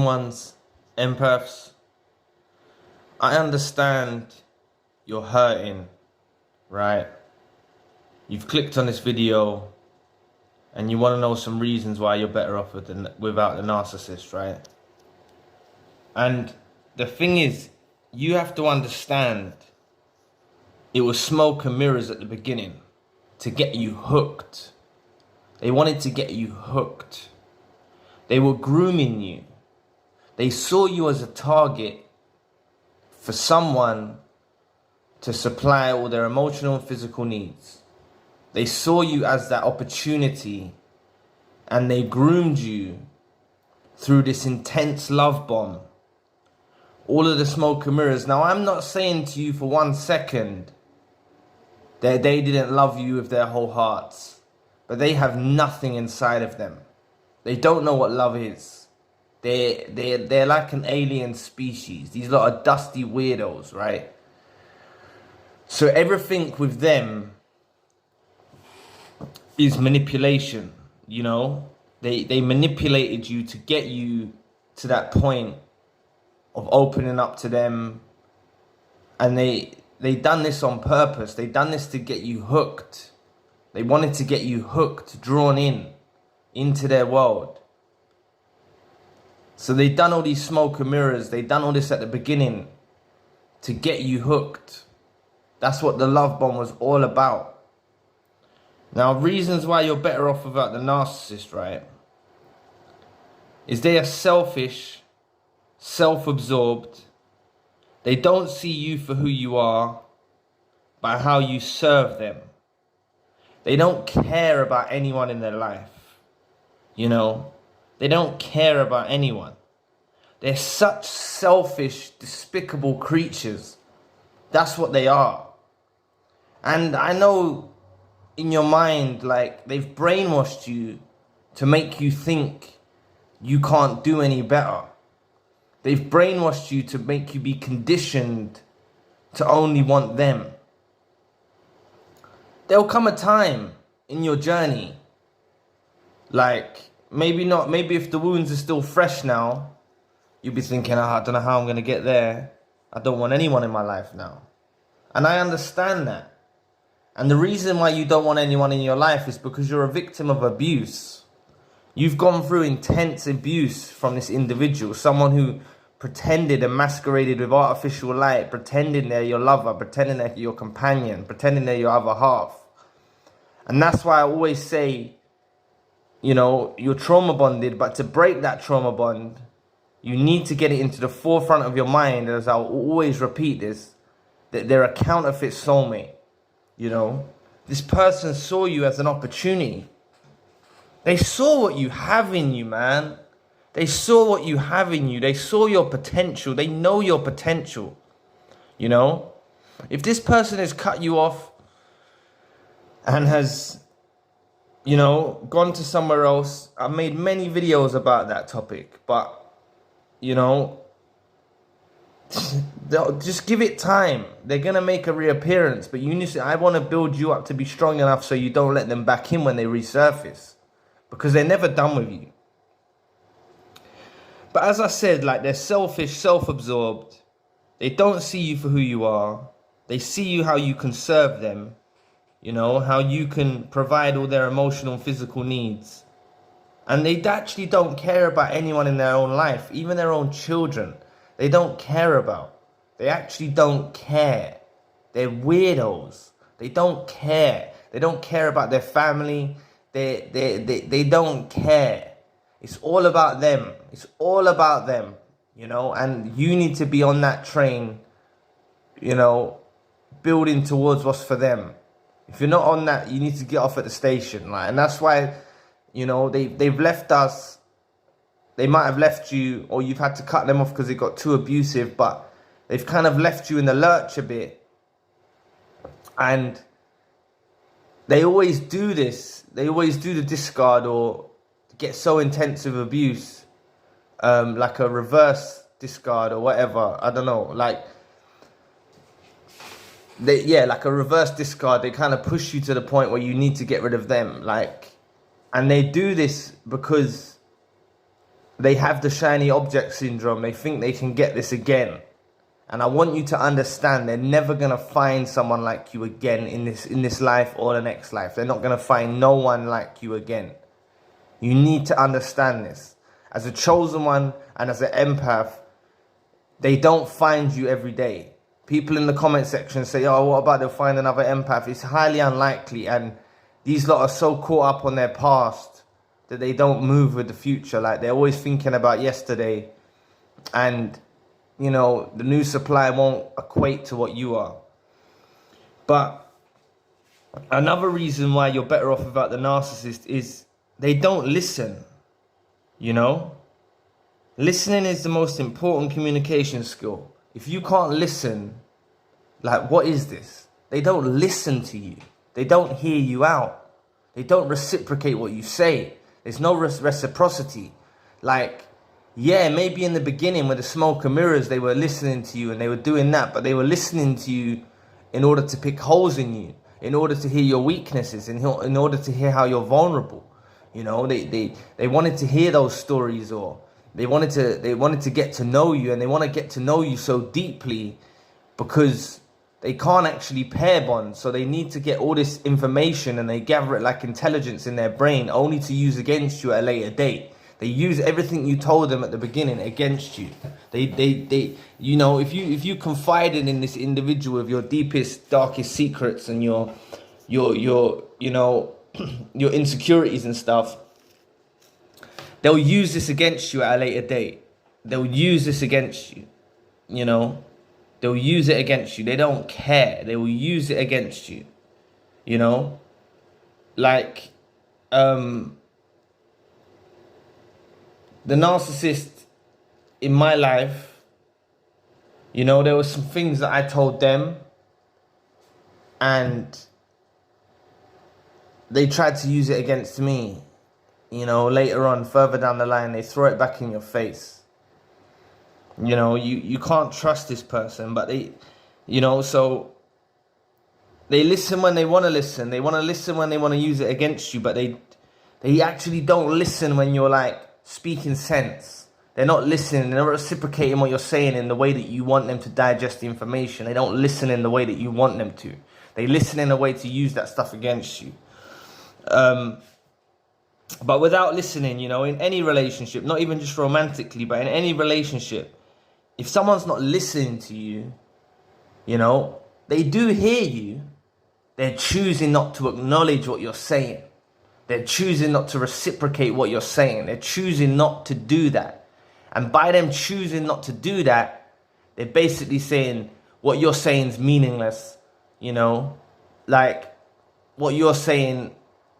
Ones, empaths, I understand you're hurting, right? You've clicked on this video and you want to know some reasons why you're better off without the narcissist, right? And the thing is, you have to understand it was smoke and mirrors at the beginning to get you hooked. They wanted to get you hooked. They were grooming you. They saw you as a target for someone to supply all their emotional and physical needs. They saw you as that opportunity, and they groomed you through this intense love bomb. All of the smoke and mirrors. Now, I'm not saying to you for 1 second that they didn't love you with their whole hearts, but they have nothing inside of them. They don't know what love is. They're like an alien species. These lot are dusty weirdos, right? So everything with them is manipulation, you know? They manipulated you to get you to that point of opening up to them. And they done this on purpose. They done this to get you hooked. They wanted to get you hooked, drawn into their world. So they done all these smoke and mirrors. They done all this at the beginning to get you hooked. That's what the love bomb was all about. Now, reasons why you're better off without the narcissist, right? Is they are selfish, self-absorbed. They don't see you for who you are, but how you serve them. They don't care about anyone in their life. You know, they don't care about anyone. They're such selfish, despicable creatures. That's what they are. And I know in your mind, like, they've brainwashed you to make you think you can't do any better. They've brainwashed you to make you be conditioned to only want them. There'll come a time in your journey, like, maybe if the wounds are still fresh now, you'll be thinking, oh, I don't know how I'm going to get there. I don't want anyone in my life now. And I understand that. And the reason why you don't want anyone in your life is because you're a victim of abuse. You've gone through intense abuse from this individual, someone who pretended and masqueraded with artificial light, pretending they're your lover, pretending they're your companion, pretending they're your other half. And that's why I always say, you know, you're trauma bonded, but to break that trauma bond, you need to get it into the forefront of your mind, as I'll always repeat this, that they're a counterfeit soulmate. You know, this person saw you as an opportunity. They saw what you have in you, man. They saw what you have in you. They saw your potential. They know your potential. You know, if this person has cut you off and has, you know, gone to somewhere else, I've made many videos about that topic, but, you know, just give it time. They're going to make a reappearance, but you need to, I want to build you up to be strong enough so you don't let them back in when they resurface, because they're never done with you. But as I said, like, they're selfish, self-absorbed. They don't see you for who you are. They see you how you can serve them, you know, how you can provide all their emotional and physical needs. And they actually don't care about anyone in their own life, even their own children. They don't care about. They actually don't care. They're weirdos. They don't care. They don't care about their family. They don't care. It's all about them. It's all about them, you know, and you need to be on that train, you know, building towards what's for them. If you're not on that, you need to get off at the station, right? And that's why, you know, they've left us. They might have left you, or you've had to cut them off because it got too abusive, but they've kind of left you in the lurch a bit. And they always do this. They always do the discard or get so intense with abuse, like a reverse discard or whatever. I don't know, like, like a reverse discard. They kind of push you to the point where you need to get rid of them, like, and they do this because they have the shiny object syndrome. They think they can get this again. And I want you to understand, they're never going to find someone like you again in this life or the next life. They're not going to find no one like you again. You need to understand this. As a chosen one and as an empath, they don't find you every day. People in the comment section say, oh, what about they'll find another empath? It's highly unlikely. And these lot are so caught up on their past that they don't move with the future. Like, they're always thinking about yesterday. And, you know, the new supply won't equate to what you are. But another reason why you're better off without the narcissist is they don't listen, you know? Listening is the most important communication skill. If you can't listen, like, what is this? They don't listen to you. They don't hear you out. They don't reciprocate what you say. There's no reciprocity. Like, yeah, maybe in the beginning with the smoke and mirrors, they were listening to you and they were doing that, but they were listening to you in order to pick holes in you, in order to hear your weaknesses, in order to hear how you're vulnerable. You know, they wanted to hear those stories, or they wanted to get to know you, and they want to get to know you so deeply because they can't actually pair bond. So they need to get all this information and they gather it like intelligence in their brain only to use against you at a later date. They use everything you told them at the beginning against you. They you know, if you confided in this individual with your deepest, darkest secrets and your you know, your insecurities and stuff, they'll use this against you at a later date. They'll use this against you, you know. They'll use it against you. They don't care. They will use it against you, you know. Like, the narcissist in my life, you know, there were some things that I told them and they tried to use it against me. You know, later on, further down the line, they throw it back in your face. You know, you can't trust this person, but they, you know, so they listen when they want to listen. They want to listen when they want to use it against you, but they actually don't listen when you're like speaking sense. They're not listening. They're not reciprocating what you're saying in the way that you want them to digest the information. They don't listen in the way that you want them to. They listen in a way to use that stuff against you. But without listening, you know, in any relationship, not even just romantically, but in any relationship, if someone's not listening to you, you know, they do hear you. They're choosing not to acknowledge what you're saying. They're choosing not to reciprocate what you're saying. They're choosing not to do that. And by them choosing not to do that, they're basically saying what you're saying is meaningless, you know, like what you're saying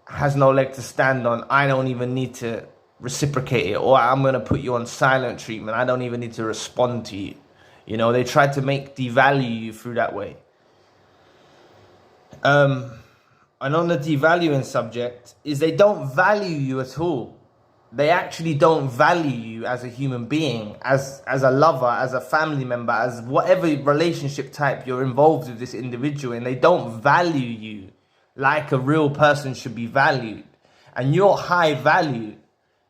has no leg to stand on. I don't even need to reciprocate it, or I'm going to put you on silent treatment. I don't even need to respond to you. You know, they try to devalue you through that way. And on the devaluing subject is they don't value you at all. They actually don't value you as a human being, as a lover, as a family member, as whatever relationship type you're involved with this individual in. They don't value you like a real person should be valued. And you're high value.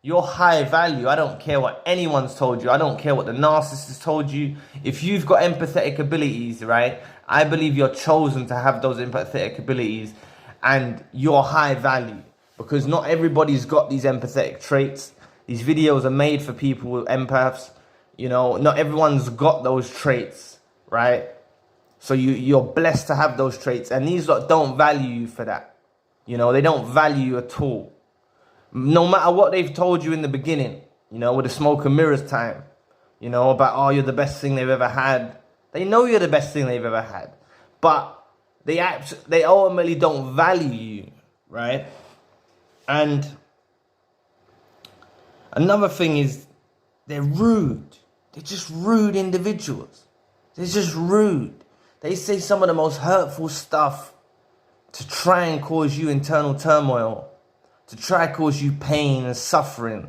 You're high value. I don't care what anyone's told you. I don't care what the narcissist has told you. If you've got empathetic abilities, right, I believe you're chosen to have those empathetic abilities, and you're high value, because not everybody's got these empathetic traits. These videos are made for people with empaths. You know, not everyone's got those traits, right? So you're blessed to have those traits, and these lot don't value you for that. You know, they don't value you at all. No matter what they've told you in the beginning, you know, with the smoke and mirrors time, you know, about, oh, you're the best thing they've ever had. They know you're the best thing they've ever had, but they ultimately don't value you, right? And another thing is they're rude. They're just rude individuals. They're just rude. They say some of the most hurtful stuff to try and cause you internal turmoil, to try and cause you pain and suffering.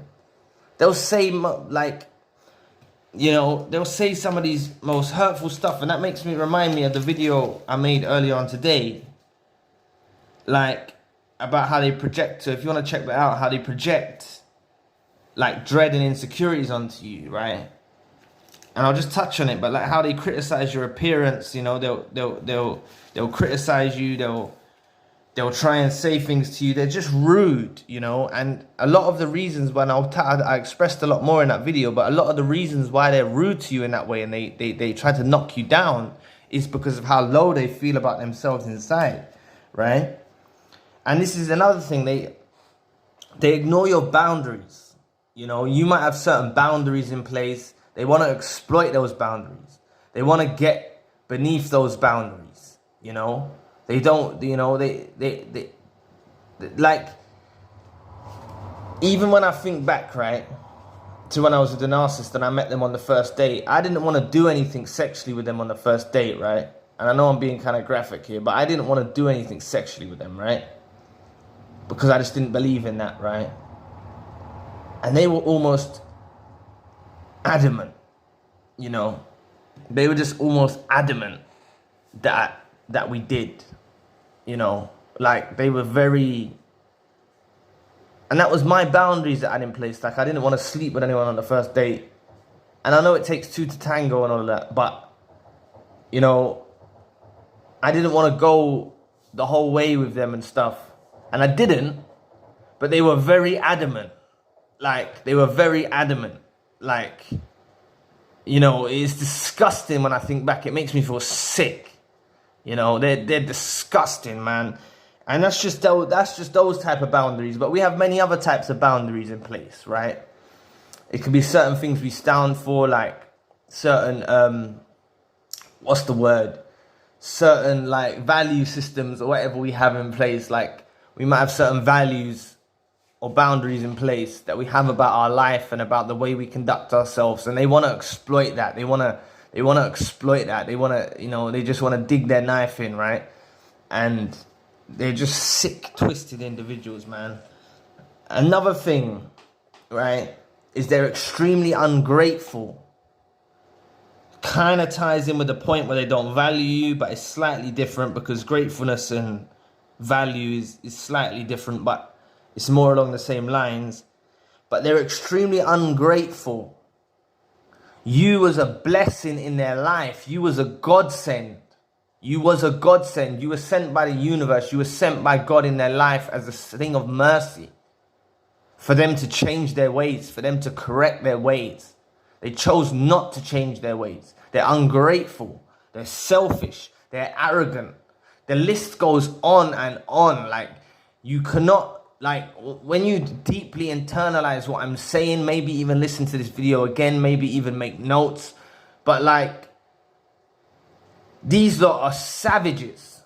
They'll say, like, you know, they'll say some of these most hurtful stuff, and that makes me remind me of the video I made earlier on today, like, about how they project. So if you want to check that out, how they project like dread and insecurities onto you, right? And I'll just touch on it, but like how they criticize your appearance, you know, they'll criticize you, they'll try and say things to you. They're just rude, you know. And a lot of the reasons when I expressed a lot more in that video, but a lot of the reasons why they're rude to you in that way and they try to knock you down is because of how low they feel about themselves inside, right? And this is another thing, they ignore your boundaries. You know, you might have certain boundaries in place. They want to exploit those boundaries. They want to get beneath those boundaries, you know. They don't, you know, they like, even when I think back, right, to when I was with the narcissist and I met them on the first date, I didn't want to do anything sexually with them on the first date, right? And I know I'm being kind of graphic here, but I didn't want to do anything sexually with them, right? Because I just didn't believe in that, right? And they were almost adamant, you know. They were just almost adamant that we did. You know, like they were very, and that was my boundaries that I had in place. Like I didn't want to sleep with anyone on the first date. And I know it takes two to tango and all of that, but, you know, I didn't want to go the whole way with them and stuff. And I didn't, but they were very adamant. Like, they were very adamant. Like, you know, it's disgusting when I think back. It makes me feel sick. You know, they're disgusting, man. And that's just those type of boundaries. But we have many other types of boundaries in place, right? It could be certain things we stand for, like certain, what's the word? Certain, like, value systems or whatever we have in place. Like, we might have certain values or boundaries in place that we have about our life and about the way we conduct ourselves. And they want to exploit that. They want to exploit that. They want to, you know, they just want to dig their knife in, right? And they're just sick, twisted individuals, man. Another thing, right, is they're extremely ungrateful. Kind of ties in with the point where they don't value you, but it's slightly different because gratefulness and value is slightly different, but it's more along the same lines. But they're extremely ungrateful. You was a blessing in their life. You was a godsend. You was a godsend. You were sent by the universe. You were sent by God in their life as a thing of mercy. For them to change their ways. For them to correct their ways. They chose not to change their ways. They're ungrateful. They're selfish. They're arrogant. The list goes on and on. Like, you cannot... Like, when you deeply internalize what I'm saying, maybe even listen to this video again, maybe even make notes. But, like, these lot are savages.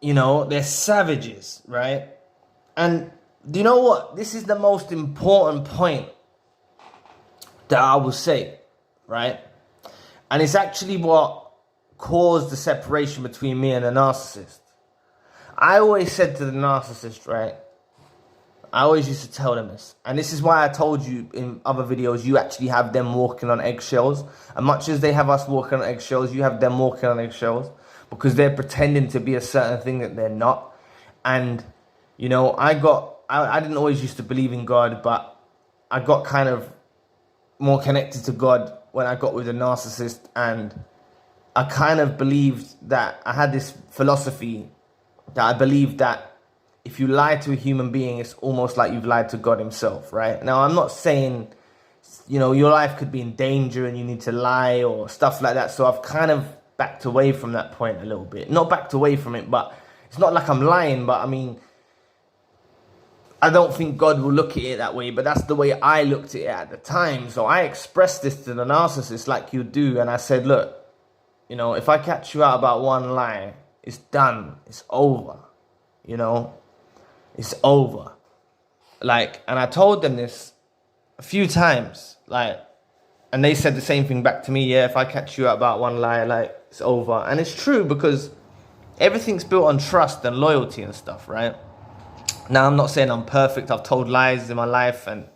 You know, they're savages, right? And do you know what? This is the most important point that I will say, right? And it's actually what caused the separation between me and the narcissist. I always said to the narcissist, right? I always used to tell them this. And this is why I told you in other videos, you actually have them walking on eggshells. And much as they have us walking on eggshells, you have them walking on eggshells. Because they're pretending to be a certain thing that they're not. And, you know, I didn't always used to believe in God, but I got kind of more connected to God when I got with a narcissist. And I kind of believed that, I had this philosophy that I believed that if you lie to a human being, it's almost like you've lied to God himself, right? Now, I'm not saying, you know, your life could be in danger and you need to lie or stuff like that. So I've kind of backed away from that point a little bit. Not backed away from it, but it's not like I'm lying. But I mean, I don't think God will look at it that way. But that's the way I looked at it at the time. So I expressed this to the narcissist like you do. And I said, look, you know, if I catch you out about one lie, it's done. It's over, you know. It's over. Like, and I told them this a few times, like, and they said the same thing back to me. Yeah, if I catch you out about one lie, like, it's over. And it's true because everything's built on trust and loyalty and stuff, right? Now, I'm not saying I'm perfect. I've told lies in my life and,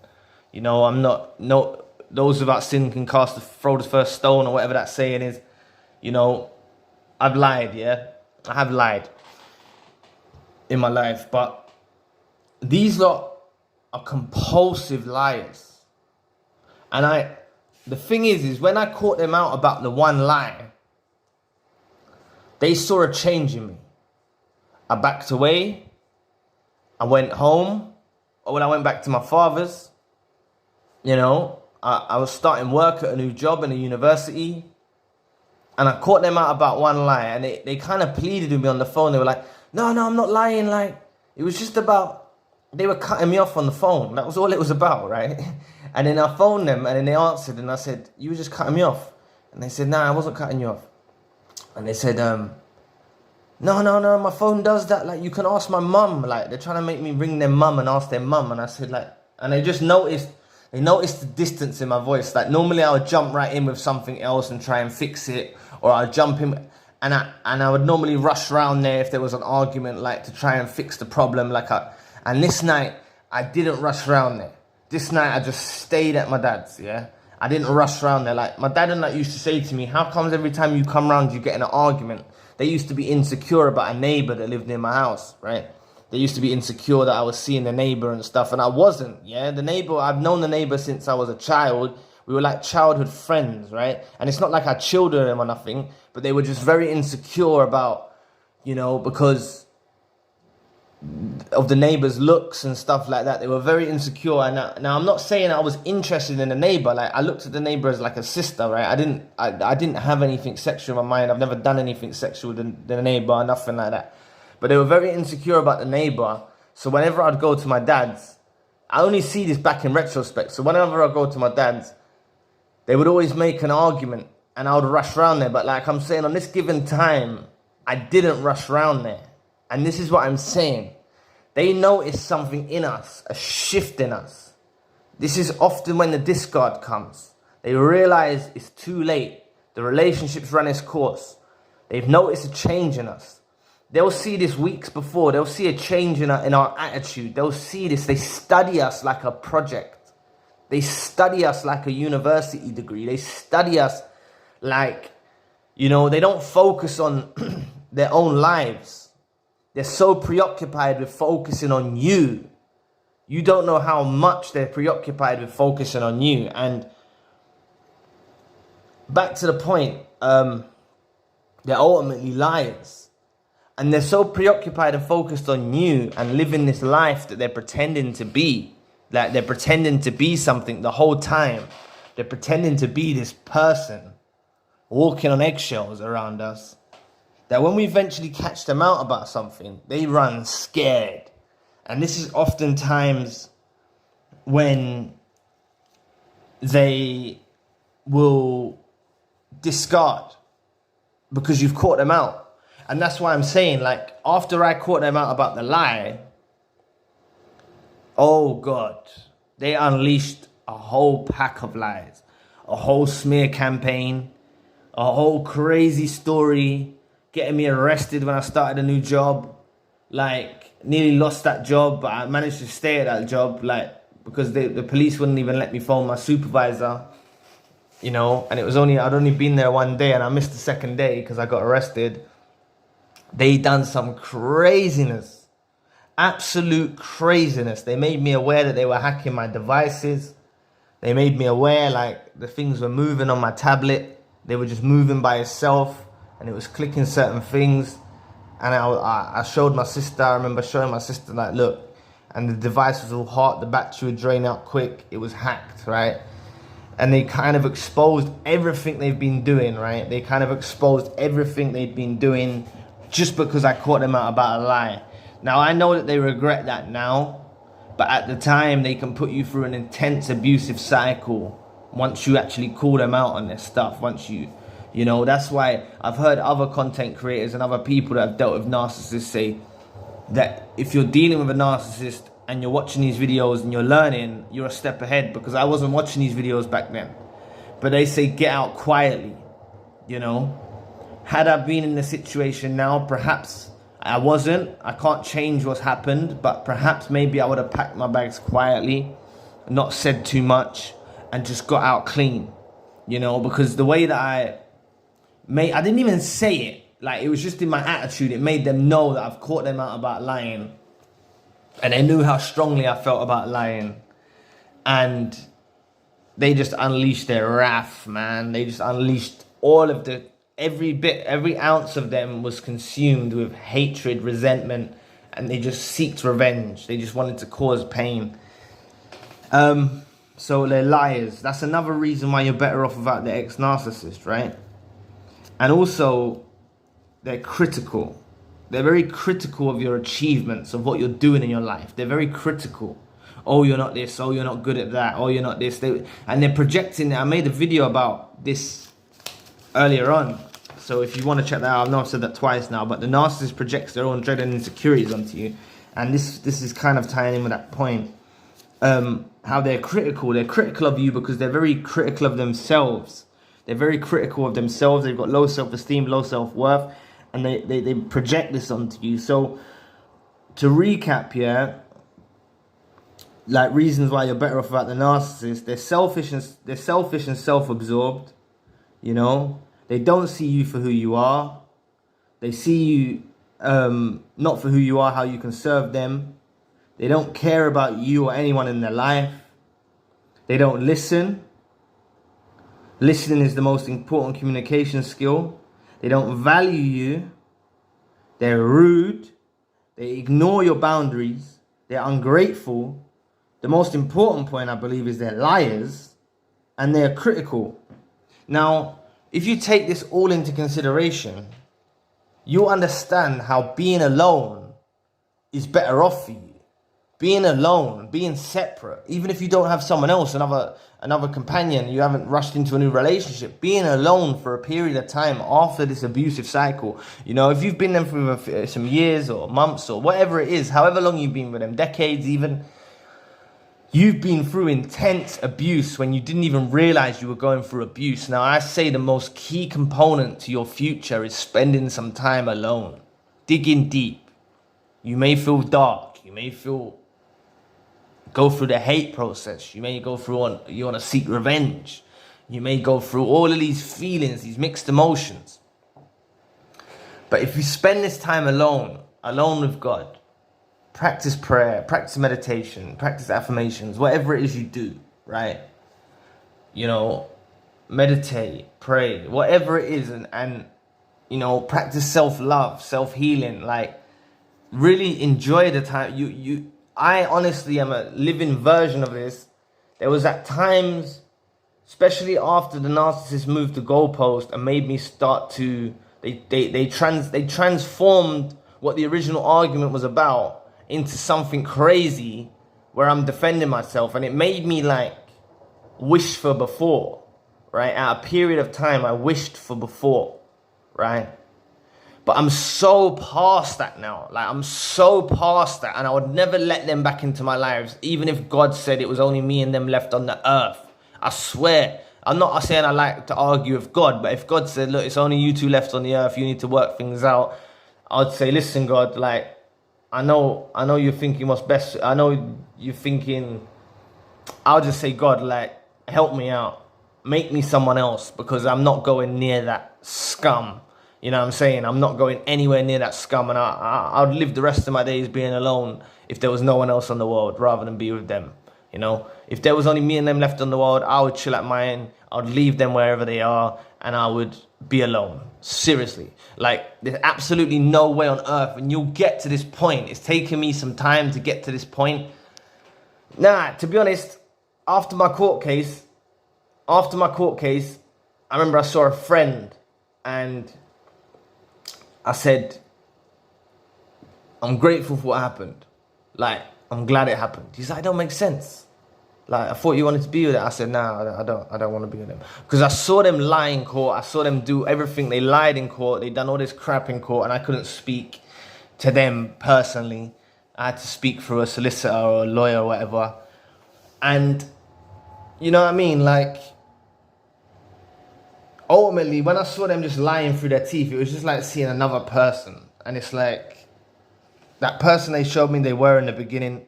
you know, I'm not, no, those without sin can throw the first stone or whatever that saying is. You know, I've lied, yeah? I have lied in my life, but these lot are compulsive liars. And the thing is when I caught them out about the one lie, they saw a change in me. I backed away. I went home. Or when I went back to my father's, you know, I was starting work at a new job in a university. And I caught them out about one lie. And they kind of pleaded with me on the phone. They were like, no, I'm not lying. Like, it was just about, they were cutting me off on the phone. That was all it was about, right? And then I phoned them and then they answered and I said, you were just cutting me off. And they said, nah, I wasn't cutting you off. And they said, no, my phone does that. Like, you can ask my mum. Like, they're trying to make me ring their mum and ask their mum. And I said, like, and they just noticed the distance in my voice. Like, normally I would jump right in with something else and try and fix it. Or I'd jump in and I would normally rush around there if there was an argument, like, to try and fix the problem. And this night, I didn't rush around there. This night, I just stayed at my dad's, yeah? I didn't rush around there. Like, my dad and that used to say to me, how comes every time you come around, you get in an argument? They used to be insecure about a neighbor that lived near my house, right? They used to be insecure that I was seeing the neighbor and stuff, and I wasn't, yeah? The neighbor, I've known the neighbor since I was a child. We were like childhood friends, right? And it's not like I chilled with them or nothing, but they were just very insecure about, you know, because of the neighbor's looks and stuff like that. They were very insecure. And now I'm not saying I was interested in the neighbor. Like, I looked at the neighbor as like a sister, right? I didn't have anything sexual in my mind. I've never done anything sexual with the neighbor or nothing like that. But they were very insecure about the neighbor. So whenever I'd go to my dad's, I only see this back in retrospect. So whenever I go to my dad's, they would always make an argument and I would rush around there. But like I'm saying, on this given time, I didn't rush around there. And this is what I'm saying. They notice something in us, a shift in us. This is often when the discard comes. They realize it's too late. The relationship's run its course. They've noticed a change in us. They'll see this weeks before. They'll see a change in our attitude. They'll see this. They study us like a project. They study us like a university degree. They study us like, you know, they don't focus on their own lives. They're so preoccupied with focusing on you. You don't know how much they're preoccupied with focusing on you. And back to the point, they're ultimately liars. And they're so preoccupied and focused on you and living this life that they're pretending to be. Like, they're pretending to be something the whole time. They're pretending to be this person walking on eggshells around us, that when we eventually catch them out about something, they run scared. And this is oftentimes when they will discard because you've caught them out. And that's why I'm saying, like, after I caught them out about the lie, oh God, they unleashed a whole pack of lies, a whole smear campaign, a whole crazy story, getting me arrested when I started a new job. Like, nearly lost that job, but I managed to stay at that job, like, because the police wouldn't even let me phone my supervisor, you know, and I'd only been there one day and I missed the second day because I got arrested. They done some craziness, absolute craziness. They made me aware that they were hacking my devices. They made me aware, like, the things were moving on my tablet. They were just moving by itself. And it was clicking certain things. And I showed my sister. I remember showing my sister, like, look. And the device was all hot. The battery would drain out quick. It was hacked, right? And they kind of exposed everything they've been doing, right? They kind of exposed everything they'd been doing just because I caught them out about a lie. Now, I know that they regret that now. But at the time, they can put you through an intense abusive cycle once you actually call them out on their stuff. You know, that's why I've heard other content creators and other people that have dealt with narcissists say that if you're dealing with a narcissist and you're watching these videos and you're learning, you're a step ahead, because I wasn't watching these videos back then. But they say get out quietly, you know. Had I been in the situation now, perhaps I wasn't. I can't change what's happened, but perhaps maybe I would have packed my bags quietly, not said too much, and just got out clean, you know, because the way that I didn't even say it. Like, it was just in my attitude. It made them know that I've caught them out about lying. And they knew how strongly I felt about lying. And they just unleashed their wrath, man. They just unleashed all of every ounce of them was consumed with hatred, resentment, and they just sought revenge. They just wanted to cause pain. So they're liars. That's another reason why you're better off without the ex-narcissist, right? And also, they're critical. They're very critical of your achievements, of what you're doing in your life. They're very critical. Oh, you're not this. Oh, you're not good at that. Oh, you're not this. And they're projecting. I made a video about this earlier on. So if you want to check that out, I know I've said that twice now, but the narcissist projects their own dread and insecurities onto you. And this is kind of tying in with that point. How they're critical. They're critical of you because they're very critical of themselves. They're very critical of themselves. They've got low self-esteem, low self-worth, and they project this onto you. So to recap here, like reasons why you're better off about the narcissist, they're selfish and self-absorbed. You know, they don't see you for who you are. They see you not for who you are, how you can serve them. They don't care about you or anyone in their life. They don't listen. Listening is the most important communication skill. They don't value you. They're rude. They ignore your boundaries. They're ungrateful. The most important point, I believe, is they're liars and they're critical. Now, if you take this all into consideration, you'll understand how being alone is better off for you. Being alone, being separate, even if you don't have someone else, another companion, you haven't rushed into a new relationship, being alone for a period of time after this abusive cycle, you know, if you've been there for some years or months or whatever it is, however long you've been with them, decades even, you've been through intense abuse when you didn't even realize you were going through abuse. Now, I say the most key component to your future is spending some time alone, digging deep. You may feel dark, you may go through the hate process. You may go through you want to seek revenge. You may go through all of these feelings, these mixed emotions. But if you spend this time alone with God, practice prayer, practice meditation, practice affirmations, whatever it is you do, right? You know, meditate, pray, whatever it is, and you know, practice self-love, self-healing, like really enjoy the time. I honestly am a living version of this. There was at times, especially after the narcissist moved the goalpost and made me start to, they transformed what the original argument was about into something crazy where I'm defending myself, and it made me like wish for before, right? At a period of time, I wished for before, right? But I'm so past that now. Like, I'm so past that. And I would never let them back into my lives, even if God said it was only me and them left on the earth. I swear. I'm not saying I like to argue with God, but if God said, look, it's only you two left on the earth, you need to work things out, I'd say, listen, God, like, I know you're thinking what's best. I know you're thinking, I'll just say, God, like, help me out. Make me someone else, because I'm not going near that scum. You know what I'm saying? I'm not going anywhere near that scum, and I'd live the rest of my days being alone if there was no one else on the world rather than be with them. You know, if there was only me and them left on the world, I would chill at mine. I'd leave them wherever they are, and I would be alone. Seriously. Like, there's absolutely no way on earth, and you'll get to this point. It's taken me some time to get to this point. Nah, to be honest, after my court case, I remember I saw a friend, and I said, I'm grateful for what happened. Like, I'm glad it happened. He's like, it don't make sense. Like, I thought you wanted to be with it. I said, nah, I don't want to be with them. Because I saw them lie in court. I saw them do everything. They lied in court. They done all this crap in court, and I couldn't speak to them personally. I had to speak through a solicitor or a lawyer or whatever. And, you know what I mean? Like, ultimately, when I saw them just lying through their teeth, it was just like seeing another person. And it's like, that person they showed me they were in the beginning,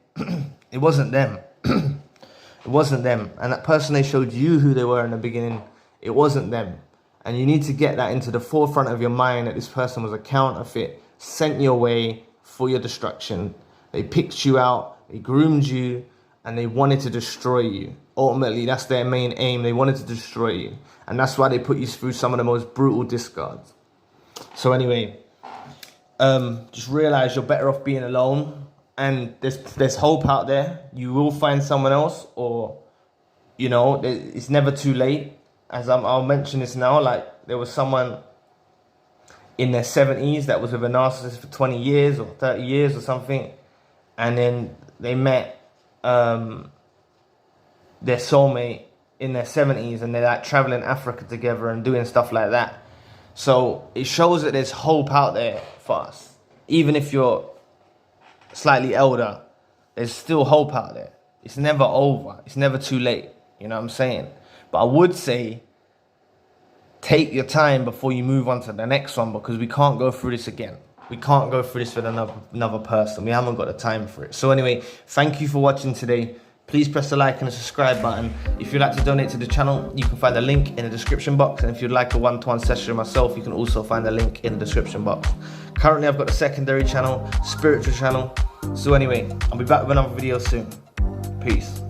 it wasn't them. It wasn't them. And that person they showed you who they were in the beginning, it wasn't them. And you need to get that into the forefront of your mind, that this person was a counterfeit, sent your way for your destruction. They picked you out, they groomed you, and they wanted to destroy you. Ultimately, that's their main aim. They wanted to destroy you. And that's why they put you through some of the most brutal discards. So anyway, just realize you're better off being alone. And there's hope out there. You will find someone else, or, you know, it's never too late. As I'll mention this now, like there was someone in their 70s that was with a narcissist for 20 years or 30 years or something. And then they met their soulmate in their 70s, and they're like traveling Africa together and doing stuff like that. So it shows that there's hope out there for us. Even if you're slightly elder, there's still hope out there. It's never over. It's never too late. You know what I'm saying? But I would say, take your time before you move on to the next one, because we can't go through this again. We can't go through this with another person. We haven't got the time for it. So anyway, thank you for watching today. Please press the like and the subscribe button. If you'd like to donate to the channel, you can find the link in the description box. And if you'd like a one-to-one session with myself, you can also find the link in the description box. Currently, I've got a secondary channel, spiritual channel. So anyway, I'll be back with another video soon. Peace.